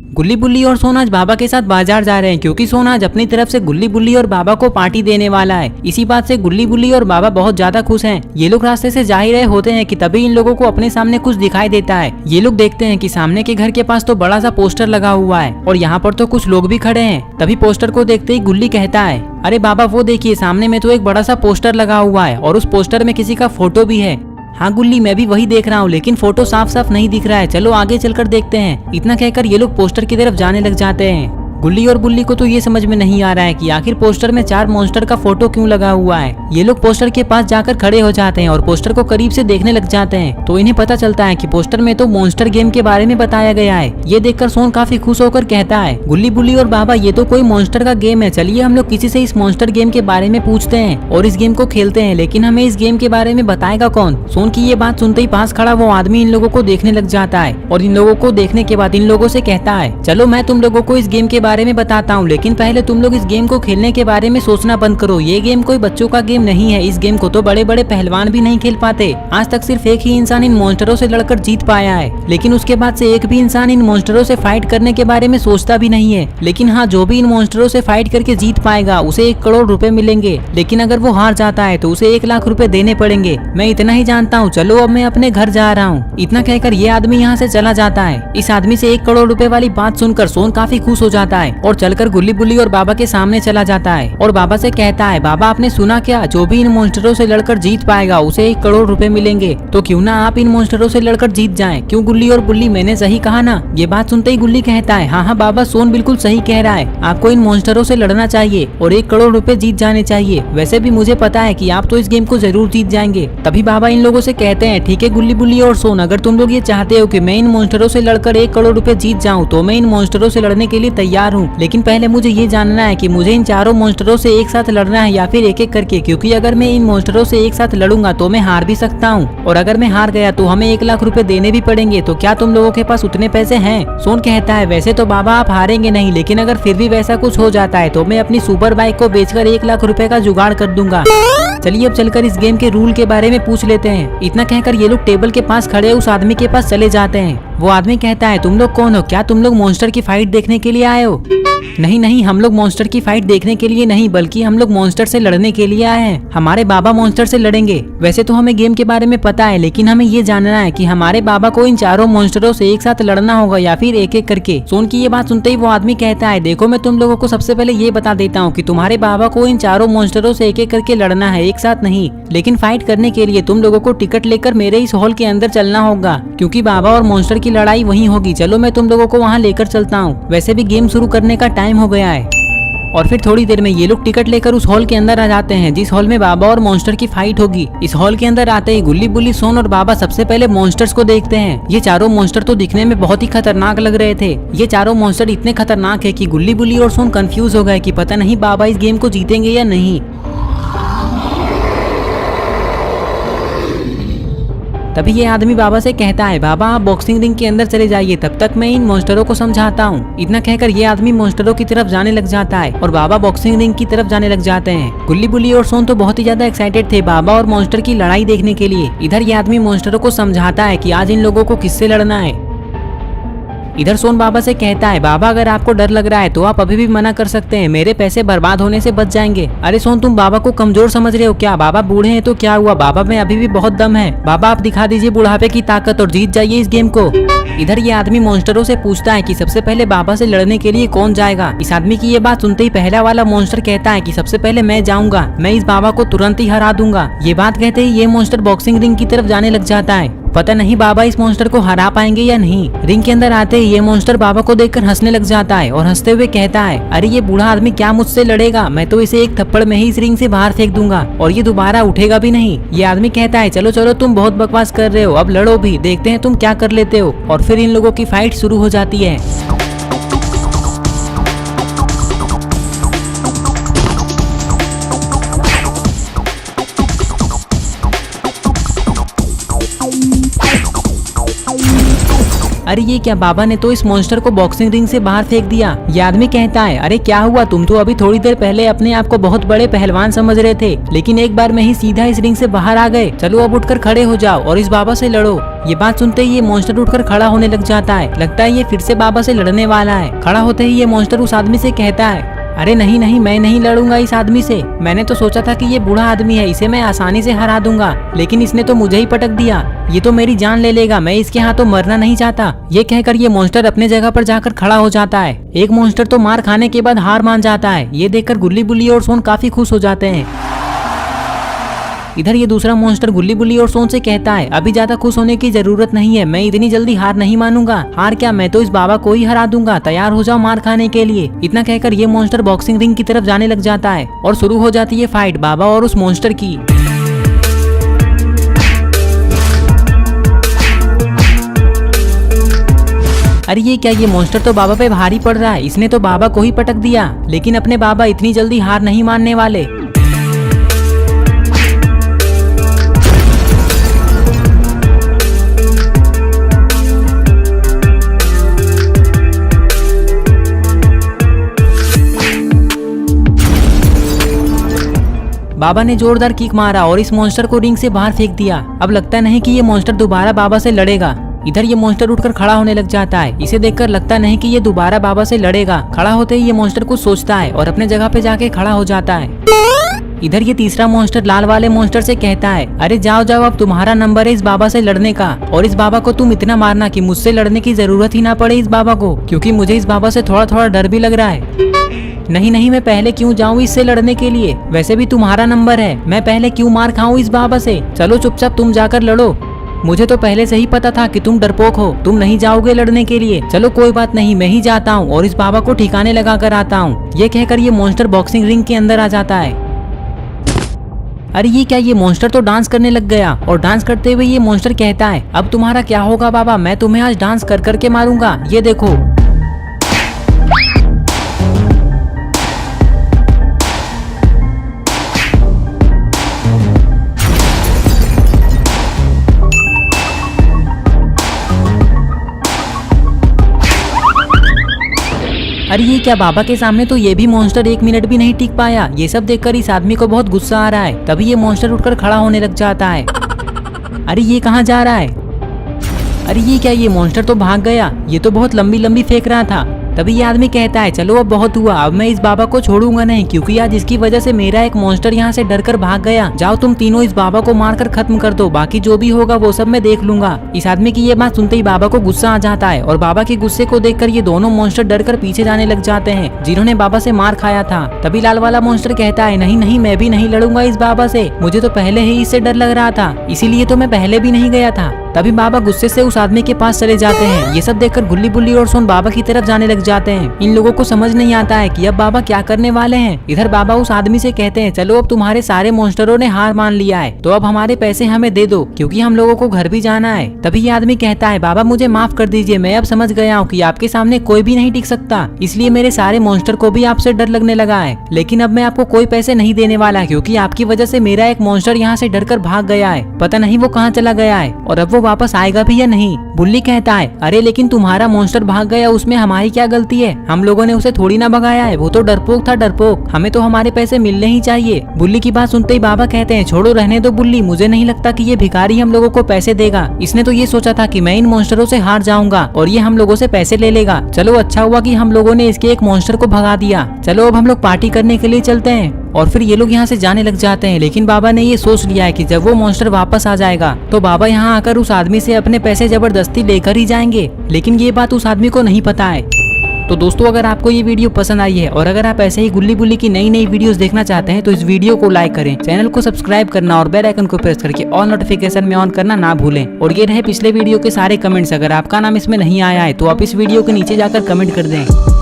गुल्ली बुल्ली और सोन आज बाबा के साथ बाजार जा रहे हैं क्योंकि सोन आज अपनी तरफ से गुल्ली बुल्ली और बाबा को पार्टी देने वाला है। इसी बात से गुल्ली बुल्ली और बाबा बहुत ज्यादा खुश हैं। ये लोग रास्ते से जा ही रहे होते हैं कि तभी इन लोगों को अपने सामने कुछ दिखाई देता है। ये लोग देखते हैं कि सामने के घर के पास तो बड़ा सा पोस्टर लगा हुआ है और यहाँ पर तो कुछ लोग भी खड़े हैं। तभी पोस्टर को देखते ही गुल्ली कहता है, अरे बाबा वो देखिए सामने में तो एक बड़ा सा पोस्टर लगा हुआ है और उस पोस्टर में किसी का फोटो भी है। हाँ गुल्ली मैं भी वही देख रहा हूँ लेकिन फोटो साफ साफ नहीं दिख रहा है, चलो आगे चलकर देखते हैं। इतना कहकर ये लोग पोस्टर की तरफ जाने लग जाते हैं। गुल्ली और बुल्ली को तो ये समझ में नहीं आ रहा है कि आखिर पोस्टर में 4 मॉन्स्टर का फोटो क्यों लगा हुआ है। ये लोग पोस्टर के पास जाकर खड़े हो जाते हैं और पोस्टर को करीब से देखने लग जाते हैं तो इन्हें पता चलता है कि पोस्टर में तो मॉन्स्टर गेम के बारे में बताया गया है। ये देखकर सोन काफी खुश होकर कहता है, गुल्ली बुल्ली और बाबा ये तो कोई मॉन्स्टर का गेम है, चलिए हम लोग किसी से इस मॉन्स्टर गेम के बारे में पूछते हैं और इस गेम को खेलते हैं, लेकिन हमें इस गेम के बारे में बताएगा कौन। सोन की ये बात सुनते ही पास खड़ा वो आदमी इन लोगों को देखने लग जाता है और इन लोगों को देखने के बाद इन लोगों से कहता है, चलो मैं तुम लोगों को इस गेम के बारे में बताता हूँ, लेकिन पहले तुम लोग इस गेम को खेलने के बारे में सोचना बंद करो। ये गेम कोई बच्चों का गेम नहीं है, इस गेम को तो बड़े बड़े पहलवान भी नहीं खेल पाते। आज तक सिर्फ एक ही इंसान इन मॉन्स्टरों से लड़कर जीत पाया है, लेकिन उसके बाद से एक भी इंसान इन मॉन्स्टरों से फाइट करने के बारे में सोचता भी नहीं है। लेकिन हाँ, जो भी इन मॉन्स्टरों से फाइट करके जीत पाएगा उसे 1 करोड़ रुपए मिलेंगे, लेकिन अगर वो हार जाता है तो उसे 1 लाख रुपए देने पड़ेंगे। मैं इतना ही जानता हूँ, चलो अब मैं अपने घर जा रहा हूँ। इतना कहकर ये आदमी यहाँ से चला जाता है। इस आदमी से 1 करोड़ रुपए वाली बात सुनकर सोन काफी खुश हो जाता है और चलकर गुल्ली बुल्ली और बाबा के सामने चला जाता है और बाबा से कहता है, बाबा आपने सुना क्या, जो भी इन मॉन्स्टरों से लड़कर जीत पाएगा उसे 1 करोड़ रुपए मिलेंगे, तो क्यों ना आप इन मॉन्स्टरों से लड़कर जीत जाएं। क्यों गुल्ली और बुल्ली, मैंने सही कहा ना। ये बात सुनते ही गुल्ली कहता है, हाँ हाँ बाबा सोन बिल्कुल सही कह रहा है, आपको इन मॉन्स्टरों से लड़ना चाहिए और 1 करोड़ रुपए जीत जाने चाहिए। वैसे भी मुझे पता है कि आप तो इस गेम को जरूर जीत जाएंगे। तभी बाबा इन लोगों से कहते हैं, ठीक है गुल्ली बुल्ली और सोन, अगर तुम लोग ये चाहते हो कि मैं इन मॉन्स्टरों से लड़कर 1 करोड़ रुपए जीत जाऊँ तो मैं इन मॉन्स्टरों से लड़ने के लिए तैयार हूँ, लेकिन पहले मुझे ये जानना है कि मुझे इन चारों मॉन्स्टरों से एक साथ लड़ना है या फिर एक एक करके, क्योंकि अगर मैं इन मॉन्स्टरों से एक साथ लड़ूंगा तो मैं हार भी सकता हूँ और अगर मैं हार गया तो हमें 1 लाख रुपए देने भी पड़ेंगे। तो क्या तुम लोगों के पास उतने पैसे हैं? सोन कहता है, वैसे तो बाबा आप हारेंगे नहीं, लेकिन अगर फिर भी वैसा कुछ हो जाता है तो मैं अपनी सुपर बाइक को बेचकर 1 लाख रुपए का जुगाड़ कर दूंगा। चलिए अब चलकर इस गेम के रूल के बारे में पूछ लेते हैं। इतना कहकर ये लोग टेबल के पास खड़े उस आदमी के पास चले जाते हैं। वो आदमी कहता है, तुम लोग कौन हो? क्या तुम लोग मॉन्स्टर की फाइट देखने के लिए आए हो? नहीं नहीं, हम लोग मॉन्स्टर की फाइट देखने के लिए नहीं, बल्कि हम लोग मॉन्स्टर से लड़ने के लिए आए हैं। हमारे बाबा मॉन्स्टर से लड़ेंगे। वैसे तो हमें गेम के बारे में पता है, लेकिन हमें ये जानना है कि हमारे बाबा को इन चारों मॉन्स्टरों से एक साथ लड़ना होगा या फिर एक एक करके। सोन की ये बात सुनते ही वो आदमी कहता है, देखो मैं तुम लोगों को सबसे पहले ये बता देता हूँ कि तुम्हारे बाबा को इन चारों मॉन्स्टरों से एक एक करके लड़ना है, एक साथ नहीं। लेकिन फाइट करने के लिए तुम लोगों को टिकट लेकर मेरे इस हॉल के अंदर चलना होगा, क्योंकि बाबा और मॉन्स्टर की लड़ाई वहीं होगी। चलो मैं तुम लोगों को वहाँ लेकर चलता हूँ। वैसे भी गेम शुरू करने का टाइम हो गया है। और फिर थोड़ी देर में ये लोग टिकट लेकर उस हॉल के अंदर आ जाते हैं जिस हॉल में बाबा और मॉन्स्टर की फाइट होगी। इस हॉल के अंदर आते ही गुल्ली बुल्ली सोन और बाबा सबसे पहले मॉन्स्टर्स को देखते हैं। ये चारों मॉन्स्टर तो दिखने में बहुत ही खतरनाक लग रहे थे। ये चारों मॉन्स्टर इतने खतरनाक है कि गुल्ली बुल्ली और सोन कंफ्यूज हो गए कि पता नहीं बाबा इस गेम को जीतेंगे या नहीं। तभी ये आदमी बाबा से कहता है, बाबा आप बॉक्सिंग रिंग के अंदर चले जाइए, तब तक मैं इन मॉन्स्टरों को समझाता हूँ। इतना कहकर ये आदमी मॉन्स्टरों की तरफ जाने लग जाता है और बाबा बॉक्सिंग रिंग की तरफ जाने लग जाते हैं। गुल्ली बुल्ली और सोन तो बहुत ही ज्यादा एक्साइटेड थे बाबा और मॉन्स्टर की लड़ाई देखने के लिए। इधर ये आदमी मॉन्स्टरों को समझाता है कि आज इन लोगों को किससे लड़ना है। इधर सोन बाबा से कहता है, बाबा अगर आपको डर लग रहा है तो आप अभी भी मना कर सकते हैं, मेरे पैसे बर्बाद होने से बच जाएंगे। अरे सोन तुम बाबा को कमजोर समझ रहे हो क्या? बाबा बूढ़े हैं तो क्या हुआ, बाबा में अभी भी बहुत दम है। बाबा आप दिखा दीजिए बुढ़ापे की ताकत और जीत जाइए इस गेम को। इधर ये आदमी मॉन्स्टरों से पूछता है कि सबसे पहले बाबा से लड़ने के लिए कौन जाएगा। इस आदमी की ये बात सुनते ही पहला वाला मॉन्स्टर कहता है कि सबसे पहले मैं जाऊंगा, मैं इस बाबा को तुरंत ही हरा दूंगा। ये बात कहते ही ये मॉन्स्टर बॉक्सिंग रिंग की तरफ जाने लग जाता है। पता नहीं बाबा इस मॉन्स्टर को हरा पाएंगे या नहीं। रिंग के अंदर आते ही ये मॉन्स्टर बाबा को देखकर हंसने लग जाता है और हंसते हुए कहता है, अरे ये बूढ़ा आदमी क्या मुझसे लड़ेगा, मैं तो इसे एक थप्पड़ में ही इस रिंग से बाहर फेंक दूंगा और ये दोबारा उठेगा भी नहीं। ये आदमी कहता है, चलो चलो तुम बहुत बकवास कर रहे हो, अब लड़ो भी, देखते हैं तुम क्या कर लेते हो। और फिर इन लोगों की फाइट शुरू हो जाती है। अरे ये क्या, बाबा ने तो इस मॉन्स्टर को बॉक्सिंग रिंग से बाहर फेंक दिया। ये आदमी कहता है, अरे क्या हुआ, तुम तो अभी थोड़ी देर पहले अपने आप को बहुत बड़े पहलवान समझ रहे थे, लेकिन एक बार में ही सीधा इस रिंग से बाहर आ गए। चलो अब उठकर खड़े हो जाओ और इस बाबा से लड़ो। ये बात सुनते ही ये मॉन्स्टर उठकर खड़ा होने लग जाता है। लगता है ये फिर से बाबा से लड़ने वाला है। खड़ा होते ही ये मॉन्स्टर उस आदमी से कहता है, अरे नहीं नहीं, मैं नहीं लड़ूंगा इस आदमी से। मैंने तो सोचा था कि ये बूढ़ा आदमी है, इसे मैं आसानी से हरा दूंगा, लेकिन इसने तो मुझे ही पटक दिया। ये तो मेरी जान ले लेगा, मैं इसके हाथों मरना नहीं चाहता। ये कहकर ये मॉन्स्टर अपने जगह पर जाकर खड़ा हो जाता है। एक मॉन्स्टर तो मार खाने के बाद हार मान जाता है। ये देखकर गुल्ली बुल्ली और सोन काफी खुश हो जाते हैं। इधर ये दूसरा मॉन्स्टर गुल्ली बुल्ली और सोन से कहता है, अभी ज्यादा खुश होने की जरूरत नहीं है, मैं इतनी जल्दी हार नहीं मानूंगा। हार क्या, मैं तो इस बाबा को ही हरा दूंगा, तैयार हो जाओ मार खाने के लिए। इतना कहकर ये मॉन्स्टर बॉक्सिंग रिंग की तरफ जाने लग जाता है और शुरू हो जाती है फाइट बाबा और उस मॉन्स्टर की। अरे ये क्या, ये मॉन्स्टर तो बाबा पे भारी पड़ रहा है। इसने तो बाबा को ही पटक दिया, लेकिन अपने बाबा इतनी जल्दी हार नहीं मानने वाले। बाबा ने जोरदार किक मारा और इस मॉन्स्टर को रिंग से बाहर फेंक दिया। अब लगता नहीं कि ये मॉन्स्टर दोबारा बाबा से लड़ेगा। इधर ये मॉन्स्टर उठकर खड़ा होने लग जाता है। इसे देखकर लगता नहीं कि ये दोबारा बाबा से लड़ेगा। खड़ा होते ही ये मॉन्स्टर कुछ सोचता है और अपने जगह पे जाके खड़ा हो जाता है। इधर ये तीसरा मॉन्स्टर लाल वाले मॉन्स्टर से कहता है, अरे जाओ जाओ, अब तुम्हारा नंबर है इस बाबा से लड़ने का, और इस बाबा को तुम इतना मारना कि मुझसे लड़ने की जरूरत ही ना पड़े इस बाबा को, क्योंकि मुझे इस बाबा से थोड़ा थोड़ा डर भी लग रहा है। नहीं नहीं, मैं पहले क्यों जाऊं इससे लड़ने के लिए, वैसे भी तुम्हारा नंबर है, मैं पहले क्यों मार खाऊं इस बाबा से। चलो चुपचाप तुम जाकर लड़ो, मुझे तो पहले से ही पता था कि तुम डरपोक हो, तुम नहीं जाओगे लड़ने के लिए। चलो कोई बात नहीं, मैं ही जाता हूँ और इस बाबा को ठिकाने लगा कर आता हूँ। ये कहकर ये मॉन्स्टर बॉक्सिंग रिंग के अंदर आ जाता है। अरे ये क्या, ये मॉन्स्टर तो डांस करने लग गया और डांस करते हुए ये मॉन्स्टर कहता है, अब तुम्हारा क्या होगा बाबा, मैं तुम्हें आज डांस कर करके मारूंगा, ये देखो। अरे ये क्या, बाबा के सामने तो ये भी मॉन्स्टर 1 मिनट भी नहीं टिक पाया। ये सब देखकर इस आदमी को बहुत गुस्सा आ रहा है। तभी ये मॉन्स्टर उठकर खड़ा होने लग जाता है। अरे ये कहाँ जा रहा है? अरे ये क्या, ये मॉन्स्टर तो भाग गया। ये तो बहुत लंबी लंबी फेंक रहा था। तभी ये आदमी कहता है, चलो अब बहुत हुआ, अब मैं इस बाबा को छोड़ूंगा नहीं, क्योंकि आज इसकी वजह से मेरा एक मॉन्स्टर यहाँ से डरकर भाग गया। जाओ तुम तीनों इस बाबा को मारकर खत्म कर दो, बाकी जो भी होगा वो सब मैं देख लूंगा। इस आदमी की ये बात सुनते ही बाबा को गुस्सा आ जाता है और बाबा के गुस्से को देखकर ये दोनों मॉन्स्टर डरकर पीछे जाने लग जाते हैं, जिन्होंने बाबा से मार खाया था। तभी लाल वाला मॉन्स्टर कहता है, नहीं नहीं, मैं भी नहीं लड़ूंगा इस बाबा से, मुझे तो पहले ही इससे डर लग रहा था, इसीलिए तो मैं पहले भी नहीं गया था। तभी बाबा गुस्से से उस आदमी के पास चले जाते हैं। ये सब देखकर गुल्ली बुल्ली और सोन बाबा की तरफ जाने लग जाते हैं। इन लोगों को समझ नहीं आता है कि अब बाबा क्या करने वाले हैं। इधर बाबा उस आदमी से कहते हैं, चलो अब तुम्हारे सारे मॉन्स्टरों ने हार मान लिया है, तो अब हमारे पैसे हमें दे दो, क्योंकि हम लोगों को घर भी जाना है। तभी ये आदमी कहता है, बाबा मुझे माफ कर दीजिए, मैं अब समझ गया हूँ कि आपके सामने कोई भी नहीं टिक सकता, इसलिए मेरे सारे मॉन्स्टर को भी आपसे डर लगने लगा है। लेकिन अब मैं आपको कोई पैसे नहीं देने वाला, क्योंकि आपकी वजह से मेरा एक मॉन्स्टर यहाँ से डरकर भाग गया है, पता नहीं वो कहाँ चला गया है और अब वो वापस आएगा भी या नहीं। बुल्ली कहता है, अरे लेकिन तुम्हारा मॉन्स्टर भाग गया, उसमें हमारी क्या गलती है, हम लोगों ने उसे थोड़ी ना भगाया है, वो तो डरपोक था डरपोक, हमें तो हमारे पैसे मिलने ही चाहिए। बुल्ली की बात सुनते ही बाबा कहते हैं, छोड़ो रहने दो बुल्ली, मुझे नहीं लगता कि ये भिखारी हम लोगों को पैसे देगा। इसने तो ये सोचा था कि मैं इन मॉन्स्टरों से हार जाऊंगा और ये हम लोगों से पैसे ले लेगा। चलो अच्छा हुआ कि हम लोगों ने इसके एक मॉन्स्टर को भगा दिया। चलो अब हम लोग पार्टी करने के लिए चलते हैं। और फिर ये लोग यहाँ से जाने लग जाते हैं। लेकिन बाबा ने ये सोच लिया है कि जब वो मॉन्स्टर वापस आ जाएगा तो बाबा यहाँ आकर उस आदमी से अपने पैसे जबरदस्ती लेकर ही जाएंगे। लेकिन ये बात उस आदमी को नहीं पता है। तो दोस्तों, अगर आपको ये वीडियो पसंद आई है और अगर आप ऐसे ही गुल्ली बुल्ली की नई नई वीडियोस देखना चाहते हैं तो इस वीडियो को लाइक करें, चैनल को सब्सक्राइब करना और बेल आइकन को प्रेस करके ऑल नोटिफिकेशन में ऑन करना ना भूलें। और ये रहे पिछले वीडियो के सारे कमेंट्स, अगर आपका नाम इसमें नहीं आया है तो आप इस वीडियो के नीचे जाकर कमेंट कर दें।